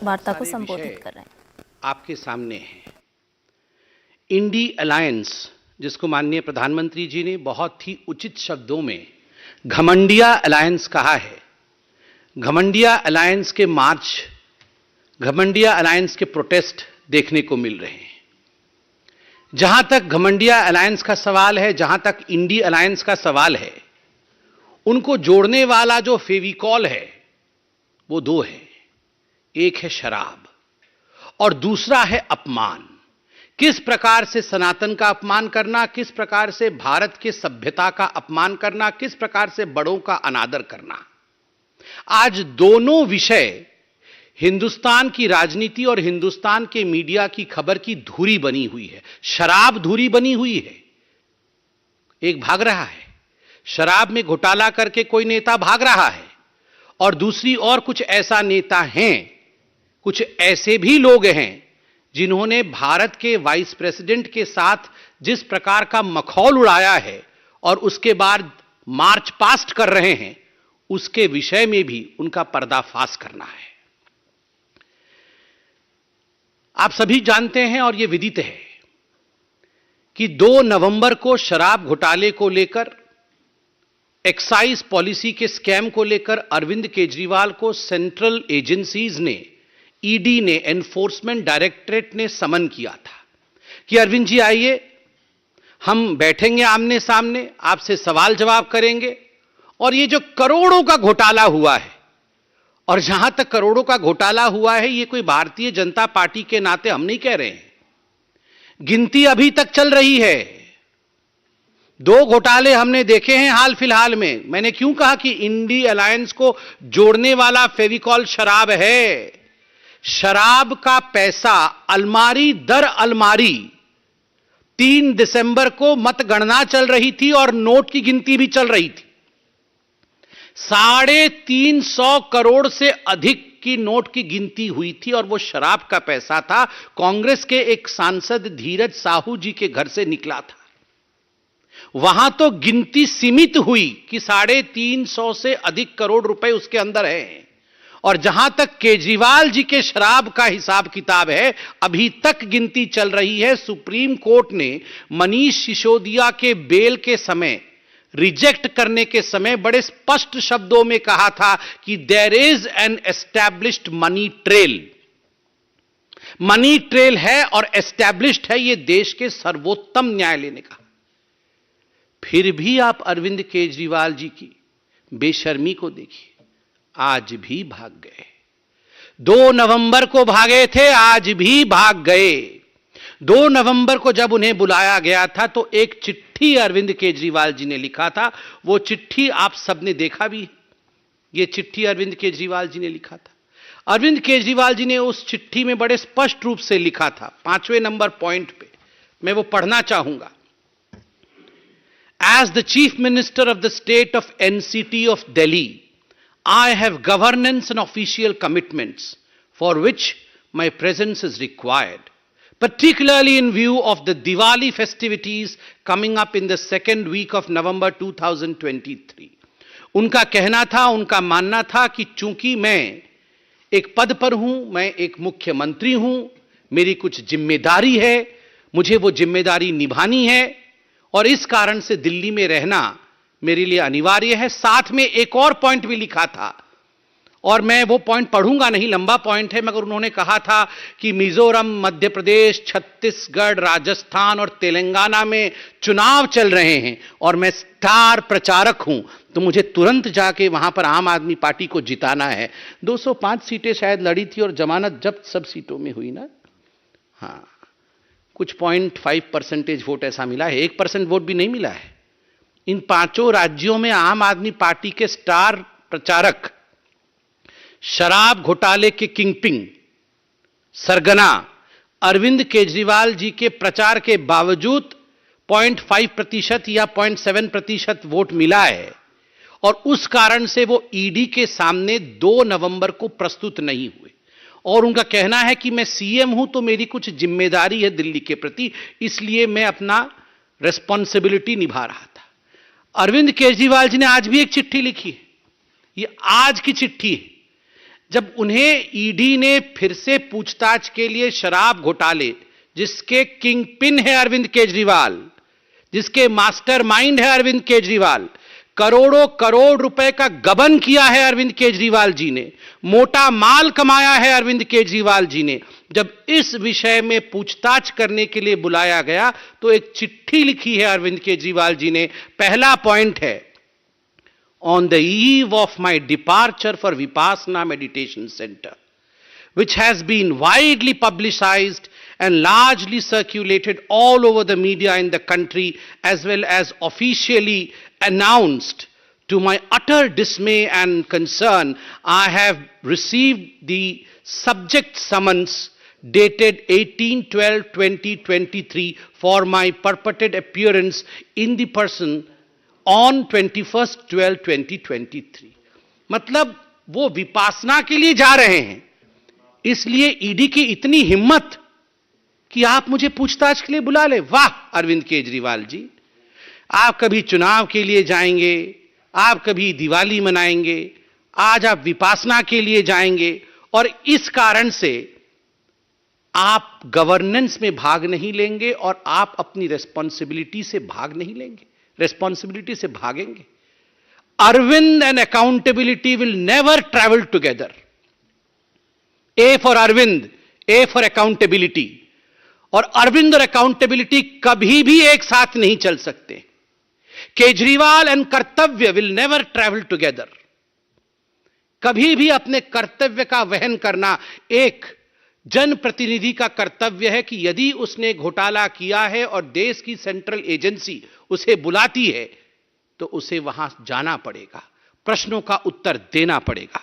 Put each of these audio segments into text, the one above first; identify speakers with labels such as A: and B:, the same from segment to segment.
A: वार्ता को संबोधित कर रहे हैं।
B: आपके सामने है इंडी अलायंस, जिसको माननीय प्रधानमंत्री जी ने बहुत ही उचित शब्दों में घमंडिया अलायंस कहा है। घमंडिया अलायंस के मार्च, घमंडिया अलायंस के प्रोटेस्ट देखने को मिल रहे हैं। जहां तक घमंडिया अलायंस का सवाल है, जहां तक इंडी अलायंस का सवाल है, उनको जोड़ने वाला जो फेविकॉल है वो दो है। एक है शराब और दूसरा है अपमान। किस प्रकार से सनातन का अपमान करना, किस प्रकार से भारत के सभ्यता का अपमान करना, किस प्रकार से बड़ों का अनादर करना। आज दोनों विषय हिंदुस्तान की राजनीति और हिंदुस्तान के मीडिया की खबर की धुरी बनी हुई है। शराब धुरी बनी हुई है। एक भाग रहा है, शराब में घोटाला करके कोई नेता भाग रहा है, और दूसरी ओर कुछ ऐसा नेता हैं, कुछ ऐसे भी लोग हैं जिन्होंने भारत के वाइस प्रेसिडेंट के साथ जिस प्रकार का मखौल उड़ाया है और उसके बाद मार्च पास्ट कर रहे हैं, उसके विषय में भी उनका पर्दाफाश करना है। आप सभी जानते हैं और यह विदित है कि 2 नवंबर को शराब घोटाले को लेकर, एक्साइज पॉलिसी के स्कैम को लेकर अरविंद केजरीवाल को सेंट्रल एजेंसीज ने, ईडी ने, एनफोर्समेंट डायरेक्टरेट ने समन किया था कि अरविंद जी आइए, हम बैठेंगे आमने सामने, आपसे सवाल जवाब करेंगे। और ये जो करोड़ों का घोटाला हुआ है, और जहां तक करोड़ों का घोटाला हुआ है, ये कोई भारतीय जनता पार्टी के नाते हम नहीं कह रहे हैं, गिनती अभी तक चल रही है। 2 घोटाले हमने देखे हैं हाल फिलहाल में। मैंने क्यों कहा कि इंडी अलायंस को जोड़ने वाला फेविकॉल शराब है। शराब का पैसा अलमारी दर अलमारी 3 दिसंबर को मतगणना चल रही थी और नोट की गिनती भी चल रही थी। 350 करोड़ से अधिक की नोट की गिनती हुई थी और वो शराब का पैसा था। कांग्रेस के एक सांसद धीरज साहू जी के घर से निकला था। वहां तो गिनती सीमित हुई कि 350 से अधिक करोड़ रुपए उसके अंदर है। और जहां तक केजरीवाल जी के शराब का हिसाब किताब है, अभी तक गिनती चल रही है। सुप्रीम कोर्ट ने मनीष सिसोदिया के बेल के समय, रिजेक्ट करने के समय बड़े स्पष्ट शब्दों में कहा था कि there is an established money trail. Money trail है और एस्टैब्लिश्ड है, यह देश के सर्वोत्तम न्यायालय ने कहा। फिर भी आप अरविंद केजरीवाल जी की बेशर्मी को देखिए, आज भी भाग गए। 2 नवंबर को भागे थे, आज भी भाग गए। 2 नवंबर को जब उन्हें बुलाया गया था तो एक चिट्ठी अरविंद केजरीवाल जी ने लिखा था। वो चिट्ठी आप सबने देखा भी। ये चिट्ठी अरविंद केजरीवाल जी ने लिखा था। अरविंद केजरीवाल जी ने उस चिट्ठी में बड़े स्पष्ट रूप से लिखा था, 5वें नंबर पॉइंट पे मैं वो पढ़ना चाहूंगा। As the Chief Minister of the State of NCT of Delhi, I have governance and official commitments for which my presence is required, particularly in view of the Diwali festivities coming up in the second week of November 2023. उनका कहना था, उनका मानना था कि चूंकि मैं एक पद पर हूं, मैं एक मुख्यमंत्री हूं, मेरी कुछ जिम्मेदारी है, मुझे वो जिम्मेदारी निभानी है और इस कारण से दिल्ली में रहना मेरे लिए अनिवार्य है। साथ में एक और पॉइंट भी लिखा था और मैं वो पॉइंट पढ़ूंगा नहीं, लंबा पॉइंट है, मगर उन्होंने कहा था कि मिजोरम, मध्य प्रदेश, छत्तीसगढ़, राजस्थान और तेलंगाना में चुनाव चल रहे हैं और मैं स्टार प्रचारक हूं, तो मुझे तुरंत जाके वहां पर आम आदमी पार्टी को जिताना है। 205 सीटें शायद लड़ी थी और जमानत जब्त सब सीटों में हुई ना। हाँ, कुछ 0.5% वोट ऐसा मिला है, 1% वोट भी नहीं मिला है। इन 5 राज्यों में आम आदमी पार्टी के स्टार प्रचारक, शराब घोटाले के किंगपिन, सरगना अरविंद केजरीवाल जी के प्रचार के बावजूद 0.5% या 0.7% वोट मिला है और उस कारण से वो ईडी के सामने 2 नवंबर को प्रस्तुत नहीं हुए। और उनका कहना है कि मैं सीएम हूं तो मेरी कुछ जिम्मेदारी है दिल्ली के प्रति, इसलिए मैं अपना रिस्पॉन्सिबिलिटी निभा रहा था। अरविंद केजरीवाल जी ने आज भी एक चिट्ठी लिखी है, ये आज की चिट्ठी है। जब उन्हें ईडी ने फिर से पूछताछ के लिए शराब घोटाले, जिसके किंग पिन है अरविंद केजरीवाल, जिसके मास्टरमाइंड है अरविंद केजरीवाल, करोड़ों करोड़ रुपए का गबन किया है अरविंद केजरीवाल जी ने, मोटा माल कमाया है अरविंद केजरीवाल जी ने, जब इस विषय में पूछताछ करने के लिए बुलाया गया तो एक चिट्ठी लिखी है अरविंद केजरीवाल जी ने। पहला पॉइंट है, on the eve of my departure for Vipassana meditation centre, which has been widely publicized and largely circulated all over the media in the country as well as officially announced. To my utter dismay and concern, I have received the subject summons dated 18/12/2023 for my purported appearance in the person on 21/12/2023. मतलब वो विपासना के लिए जा रहे हैं, इसलिए ED की इतनी हिम्मत कि आप मुझे पूछताछ के लिए बुला ले। वाह अरविंद केजरीवाल जी, आप कभी चुनाव के लिए जाएंगे, आप कभी दिवाली मनाएंगे, आज आप विपासना के लिए जाएंगे और इस कारण से आप गवर्नेंस में भाग नहीं लेंगे और आप अपनी रेस्पॉन्सिबिलिटी से भाग नहीं लेंगे, रेस्पॉन्सिबिलिटी से भागेंगे। Arvind and accountability will never travel together. A for Arvind, A for accountability. और अरविंद और अकाउंटेबिलिटी कभी भी एक साथ नहीं चल सकते। केजरीवाल एंड कर्तव्य विल नेवर ट्रैवल टुगेदर। कभी भी अपने कर्तव्य का वहन करना एक जनप्रतिनिधि का कर्तव्य है कि यदि उसने घोटाला किया है और देश की सेंट्रल एजेंसी उसे बुलाती है तो उसे वहां जाना पड़ेगा, प्रश्नों का उत्तर देना पड़ेगा।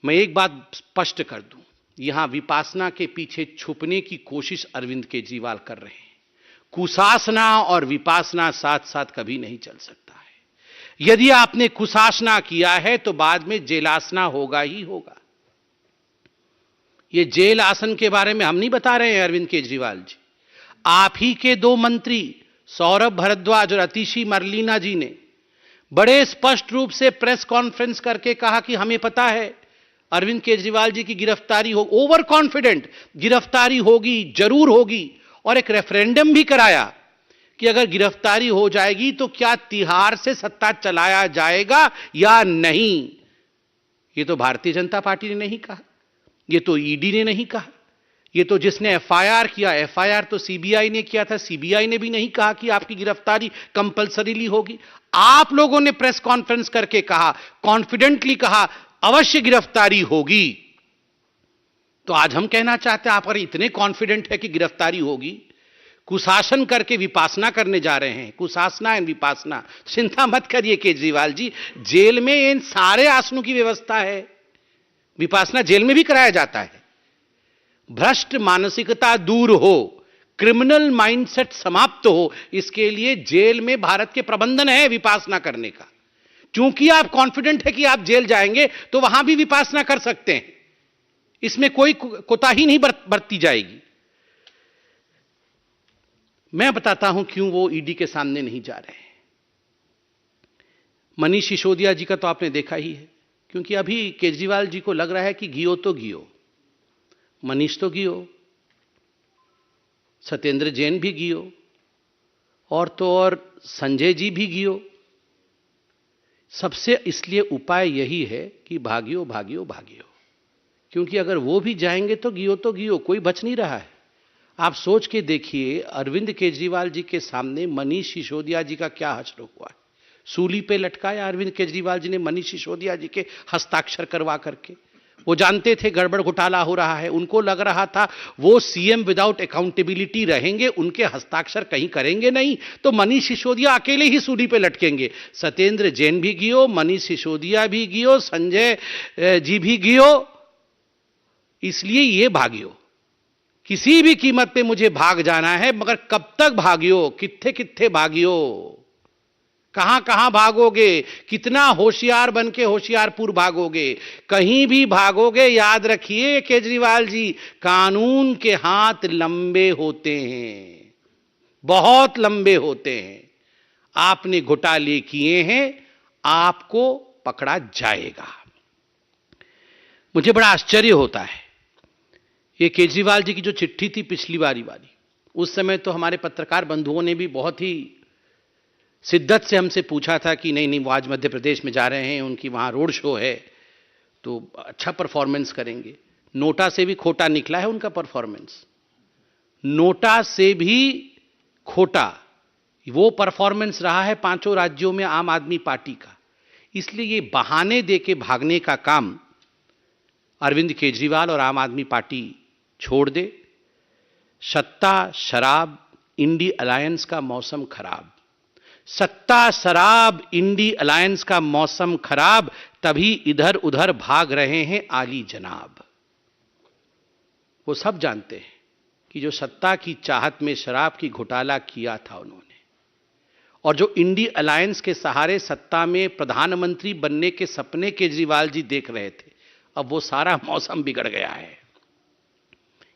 B: मैं एक बात स्पष्ट कर दूं, यहां विपासना के पीछे छुपने की कोशिश अरविंद केजरीवाल कर रहे हैं। कुशासना और विपासना साथ साथ कभी नहीं चल सकता है। यदि आपने कुशासना किया है तो बाद में जेलासना होगा ही होगा। ये जेल आसन के बारे में हम नहीं बता रहे हैं अरविंद केजरीवाल जी, आप ही के दो मंत्री सौरभ भारद्वाज और अतिशी मरलीना जी ने बड़े स्पष्ट रूप से प्रेस कॉन्फ्रेंस करके कहा कि हमें पता है अरविंद केजरीवाल जी की गिरफ्तारी हो, ओवर कॉन्फिडेंट गिरफ्तारी होगी, जरूर होगी। और एक रेफरेंडम भी कराया कि अगर गिरफ्तारी हो जाएगी तो क्या तिहाड़ से सत्ता चलाया जाएगा या नहीं। ये तो भारतीय जनता पार्टी ने नहीं कहा, ये तो ईडी ने नहीं कहा, ये तो जिसने एफआईआर किया, एफआईआर तो सीबीआई ने किया था, सीबीआई ने भी नहीं कहा कि आपकी गिरफ्तारी कंपल्सरीली होगी। आप लोगों ने प्रेस कॉन्फ्रेंस करके कहा, कॉन्फिडेंटली कहा अवश्य गिरफ्तारी होगी। तो आज हम कहना चाहते हैं आप अगर इतने कॉन्फिडेंट है कि गिरफ्तारी होगी, कुशासन करके विपासना करने जा रहे हैं, कुशासना एंड विपासना। चिंता मत करिए केजरीवाल जी, जेल में इन सारे आसनों की व्यवस्था है, विपासना जेल में भी कराया जाता है। भ्रष्ट मानसिकता दूर हो, क्रिमिनल माइंडसेट समाप्त हो, इसके लिए जेल में भारत के प्रबंधन है विपासना करने का। क्योंकि आप कॉन्फिडेंट है कि आप जेल जाएंगे तो वहां भी विपासना कर सकते हैं, इसमें कोई कोताही नहीं बरती जाएगी। मैं बताता हूं क्यों वो ईडी के सामने नहीं जा रहे हैं। मनीष सिसोदिया जी का तो आपने देखा ही है, क्योंकि अभी केजरीवाल जी को लग रहा है कि गियो तो गियो, मनीष तो गियो, सत्येंद्र जैन भी गियो, और तो और संजय जी भी गियो। सबसे इसलिए उपाय यही है कि भागियो भागियो भागियो, क्योंकि अगर वो भी जाएंगे तो गियो, कोई बच नहीं रहा है। आप सोच के देखिए अरविंद केजरीवाल जी के सामने मनीष सिसोदिया जी का क्या हश्र हुआ है। सूली पे लटकाया अरविंद केजरीवाल जी ने मनीष सिसोदिया जी के हस्ताक्षर करवा करके। वो जानते थे गड़बड़ घोटाला हो रहा है, उनको लग रहा था वो सीएम विदाउट अकाउंटेबिलिटी रहेंगे, उनके हस्ताक्षर कहीं करेंगे नहीं, तो मनीष सिसोदिया अकेले ही सूली पे लटकेंगे। सत्येंद्र जैन भी गियो, मनीष सिसोदिया भी गियो, संजय जी भी गियो। इसलिए ये भागियो, किसी भी कीमत पे मुझे भाग जाना है, मगर कब तक भागियो, कित्थे कित्थे भागियो, कहां कहां भागोगे, कितना होशियार बन के होशियारपुर भागोगे, कहीं भी भागोगे। याद रखिए केजरीवाल जी, कानून के हाथ लंबे होते हैं, बहुत लंबे होते हैं। आपने घोटाले किए हैं, आपको पकड़ा जाएगा। मुझे बड़ा आश्चर्य होता है, ये केजरीवाल जी की जो चिट्ठी थी पिछली बारी वाली, उस समय तो हमारे पत्रकार बंधुओं ने भी बहुत ही शिद्दत से हमसे पूछा था कि नहीं नहीं, वो आज मध्य प्रदेश में जा रहे हैं, उनकी वहां रोड शो है, तो अच्छा परफॉर्मेंस करेंगे। नोटा से भी खोटा निकला है उनका परफॉर्मेंस, नोटा से भी खोटा वो परफॉर्मेंस रहा है पांचों राज्यों में आम आदमी पार्टी का। इसलिए ये बहाने देके भागने का काम अरविंद केजरीवाल और आम आदमी पार्टी छोड़ दे। सत्ता शराब इंडी अलायंस का मौसम खराब, सत्ता शराब इंडी अलायंस का मौसम खराब, तभी इधर उधर भाग रहे हैं आली जनाब। वो सब जानते हैं कि जो सत्ता की चाहत में शराब की घोटाला किया था उन्होंने, और जो इंडी अलायंस के सहारे सत्ता में प्रधानमंत्री बनने के सपने केजरीवाल जी देख रहे थे, अब वो सारा मौसम बिगड़ गया है।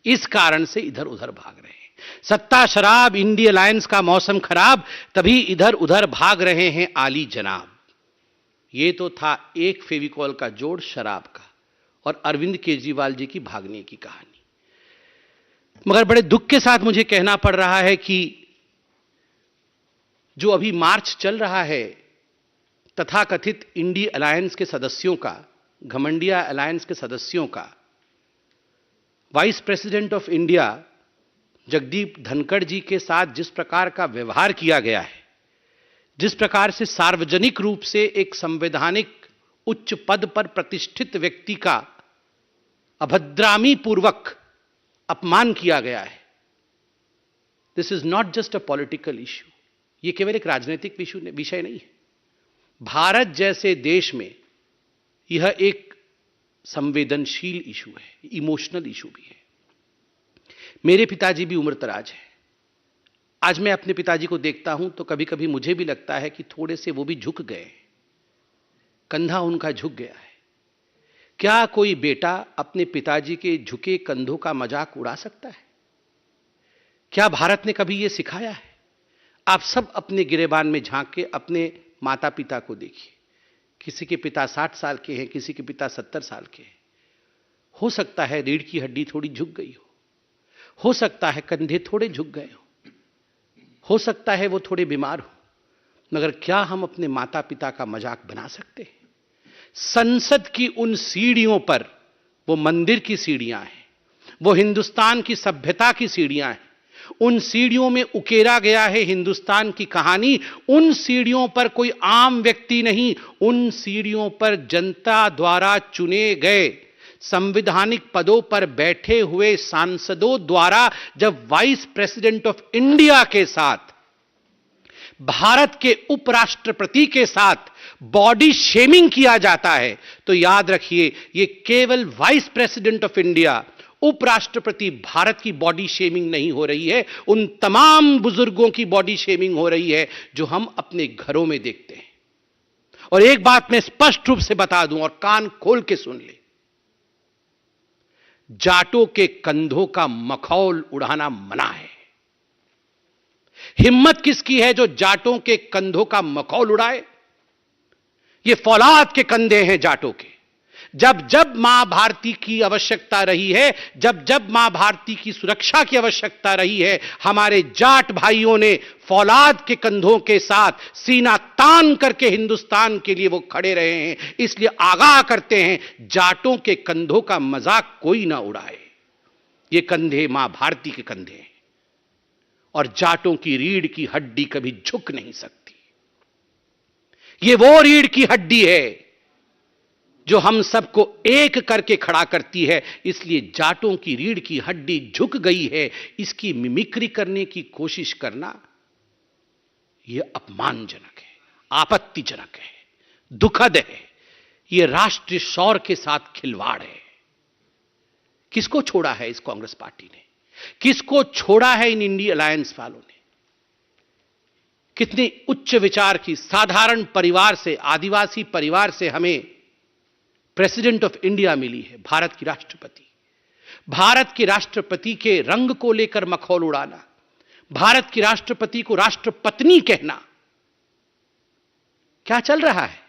B: इस कारण से इधर उधर भाग रहे हैं। सत्ता शराब इंडी अलायंस का मौसम खराब, तभी इधर उधर भाग रहे हैं आली जनाब। ये तो था एक फेविकॉल का जोड़ शराब का और अरविंद केजरीवाल जी की भागने की कहानी। मगर बड़े दुख के साथ मुझे कहना पड़ रहा है कि जो अभी मार्च चल रहा है तथाकथित इंडी अलायंस के सदस्यों का, घमंडिया अलायंस के सदस्यों का, vice president of India Jagdeep Dhankhar ji के साथ जिस प्रकार का व्यवहार किया गया है, जिस प्रकार से सार्वजनिक रूप से एक संवैधानिक उच्च पद पर प्रतिष्ठित व्यक्ति का अभद्रामी पूर्वक अपमान किया गया है, this is not just a political issue. यह केवल एक राजनीतिक विषय नहीं है। भारत जैसे देश में यह एक संवेदनशील इशू है, इमोशनल इशू भी है। मेरे पिताजी भी उम्रदराज हैं। आज मैं अपने पिताजी को देखता हूं तो कभी कभी मुझे भी लगता है कि थोड़े से वो भी झुक गए, कंधा उनका झुक गया है। क्या कोई बेटा अपने पिताजी के झुके कंधों का मजाक उड़ा सकता है? क्या भारत ने कभी यह सिखाया है? आप सब अपने गिरेबान में झांक के अपने माता पिता को देखिए। किसी के पिता 60 साल के हैं, किसी के पिता 70 साल के हैं। हो सकता है रीढ़ की हड्डी थोड़ी झुक गई हो सकता है कंधे थोड़े झुक गए हो सकता है वो थोड़े बीमार हो, मगर क्या हम अपने माता पिता का मजाक बना सकते हैं? संसद की उन सीढ़ियों पर, वो मंदिर की सीढ़ियां हैं, वो हिंदुस्तान की सभ्यता की सीढ़ियां हैं, उन सीढ़ियों में उकेरा गया है हिंदुस्तान की कहानी। उन सीढ़ियों पर कोई आम व्यक्ति नहीं, उन सीढ़ियों पर जनता द्वारा चुने गए संवैधानिक पदों पर बैठे हुए सांसदों द्वारा जब वाइस प्रेसिडेंट ऑफ इंडिया के साथ, भारत के उपराष्ट्रपति के साथ बॉडी शेमिंग किया जाता है, तो याद रखिए ये केवल वाइस प्रेसिडेंट ऑफ इंडिया, उपराष्ट्रपति भारत की बॉडी शेमिंग नहीं हो रही है, उन तमाम बुजुर्गों की बॉडी शेमिंग हो रही है जो हम अपने घरों में देखते हैं। और एक बात मैं स्पष्ट रूप से बता दूं और कान खोल के सुन ले, जाटों के कंधों का मखौल उड़ाना मना है। हिम्मत किसकी है जो जाटों के कंधों का मखौल उड़ाए? ये फौलाद के कंधे हैं जाटों के। जब जब मां भारती की आवश्यकता रही है, जब जब मां भारती की सुरक्षा की आवश्यकता रही है, हमारे जाट भाइयों ने फौलाद के कंधों के साथ सीना तान करके हिंदुस्तान के लिए वो खड़े रहे हैं। इसलिए आगाह करते हैं, जाटों के कंधों का मजाक कोई ना उड़ाए। ये कंधे मां भारती के कंधे हैं और जाटों की रीढ़ की हड्डी कभी झुक नहीं सकती। ये वो रीढ़ की हड्डी है जो हम सबको एक करके खड़ा करती है। इसलिए जाटों की रीढ़ की हड्डी झुक गई है, इसकी मिमिक्री करने की कोशिश करना यह अपमानजनक है, आपत्तिजनक है, दुखद है। यह राष्ट्रीय शौर के साथ खिलवाड़ है। किसको छोड़ा है इस कांग्रेस पार्टी ने? किसको छोड़ा है इन इंडी अलायंस वालों ने? कितने उच्च विचार की साधारण परिवार से, आदिवासी परिवार से हमें प्रेसिडेंट ऑफ इंडिया मिली है, भारत की राष्ट्रपति। भारत के राष्ट्रपति के रंग को लेकर मखौल उड़ाना, भारत की राष्ट्रपति को राष्ट्रपत्नी कहना, क्या चल रहा है?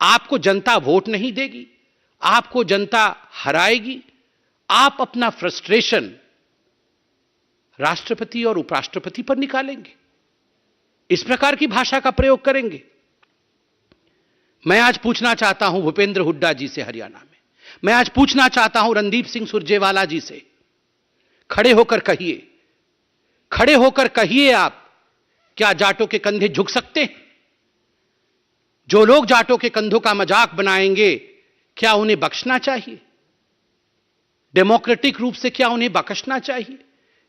B: आपको जनता वोट नहीं देगी, आपको जनता हराएगी, आप अपना फ्रस्ट्रेशन राष्ट्रपति और उपराष्ट्रपति पर निकालेंगे, इस प्रकार की भाषा का प्रयोग करेंगे। मैं आज पूछना चाहता हूं भूपेंद्र हुड्डा जी से हरियाणा में, मैं आज पूछना चाहता हूं रणदीप सिंह सुरजेवाला जी से, खड़े होकर कहिए, खड़े होकर कहिए आप, क्या जाटों के कंधे झुक सकते हैं? जो लोग जाटों के कंधों का मजाक बनाएंगे, क्या उन्हें बख्शना चाहिए? डेमोक्रेटिक रूप से क्या उन्हें बख्शना चाहिए,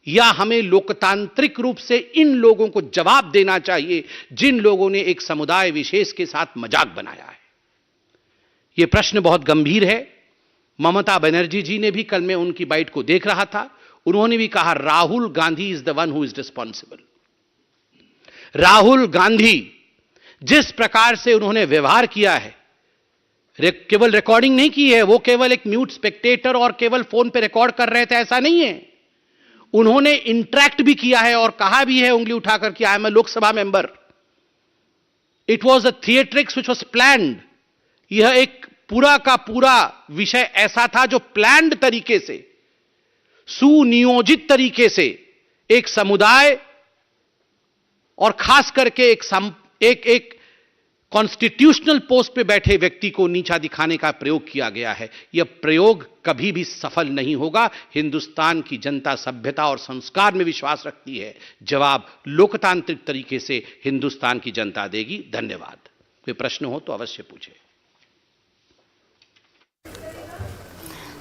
B: या हमें लोकतांत्रिक रूप से इन लोगों को जवाब देना चाहिए जिन लोगों ने एक समुदाय विशेष के साथ मजाक बनाया है? यह प्रश्न बहुत गंभीर है। ममता बनर्जी जी ने भी, कल मैं उनकी बाइट को देख रहा था, उन्होंने भी कहा Rahul Gandhi is the one who is responsible. Rahul Gandhi जिस प्रकार से उन्होंने व्यवहार किया है, केवल रिकॉर्डिंग नहीं की है, वो केवल एक म्यूट स्पेक्टेटर और केवल फोन पे रिकॉर्ड कर रहे थे, ऐसा नहीं है। उन्होंने इंटरैक्ट भी किया है और कहा भी है उंगली उठाकर कि I am a Lok Sabha member. It was a theatrics which was planned. यह एक पूरा का पूरा विषय ऐसा था जो प्लान्ड तरीके से, सुनियोजित तरीके से एक समुदाय और खास करके एक कॉन्स्टिट्यूशनल पोस्ट पे बैठे व्यक्ति को नीचा दिखाने का प्रयोग किया गया है। यह प्रयोग कभी भी सफल नहीं होगा। हिंदुस्तान की जनता सभ्यता और संस्कार में विश्वास रखती है। जवाब लोकतांत्रिक तरीके से हिंदुस्तान की जनता देगी। धन्यवाद। कोई प्रश्न हो तो अवश्य पूछे।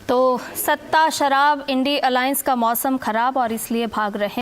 A: तो सत्ता, शराब, इंडी अलायंस का मौसम खराब और इसलिए भाग रहे